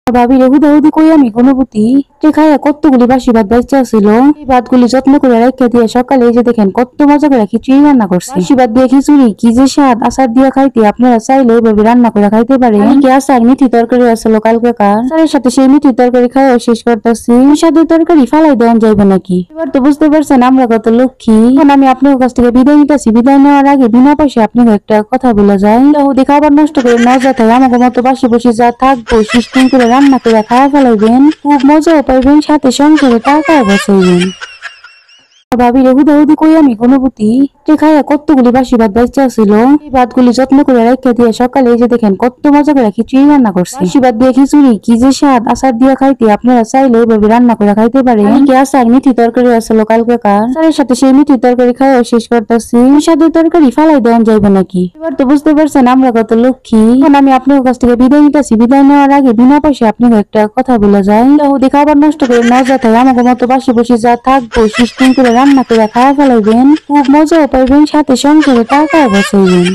ভাবি রে হুদাহুদি কই আমি অনুভূতি খাইয়া কতগুলি বাসি ভাত বাইচা ছিল। এই ভাতগুলি যত্ন করে রেখে দিয়ে সকালে এই যে দেখেন কত মজা করে খিচুড়ি রান্না করছে। বাসি ভাত দিয়ে খিচুড়ি কি যে স্বাদ, আচার দিয়ে খাইতে আপনারা চাইলে এইভাবে রান্না করে খাইতে পারেন। কি আচার মিঠি তরকারি আসলো কালকেকার, আচারের সাথে সেই মিঠি তরকারি খাওয়া শেষ করতেছি। স্বাদের তরকারি ফালাই দেওয়া যাইবে নাকি? এবার তো বুঝতে পারছেন আমরা কত লক্ষ্মী। এখন আমি আপনার কাছ থেকে বিদায় নিতেছি। বিদায় নেওয়ার আগে বিনা পয়সা আপনাকে একটা কথা বলে যায়, হুদি খাবার নষ্ট করে মজা থাকে আমাকে মতো বাসি বসে যা থাকবো সিস্টেম করে রান্না করে খাওয়া ফেলাইবেন, খুব মজাও পাইবেন, সাথে সংসারে টাকা বাঁচাইবেন। ভাবি রে হুদাহুদি কই আমি অনুভূতি খাইয়া কতগুলি বাসি ভাত বাইচা ছিল। এই ভাতগুলি যত্ন করে রেখে দিয়ে সকালে এই যে দেখেন কত মজা করে খিচুড়ি রান্না করছে। বাসি ভাত দিয়ে খিচুড়ি কি যে স্বাদ, আচার দিয়ে খাইতে আপনারা চাইলে এইভাবে রান্না করে খাইতে পারেন। কি আচার মিঠি তরকারি আসলো কালকেকার, আচারের সাথে সেই মিঠি তরকারি খাওয়া শেষ করতেছি। স্বাদের তরকারি ফালাই দেওয়া যাইবে নাকি? এবার তো বুঝতে পারছেন আমরা কত লক্ষ্মী। এখন আমি আপনার কাছ থেকে বিদায় নিতেছি। বিদায় নেওয়ার আগে বিনা পয়সা আপনাকে একটা কথা বলে যায়, হুদি খাবার নষ্ট করে মজা থাকে আমাকে মতো বাসি বসে যা থাকবো সিস্টেম করে রান্না করে খাওয়া ফেলাইবেন, খুব মজাও পাইবেন, সাথে সংসারে টাকা বাঁচাইবেন।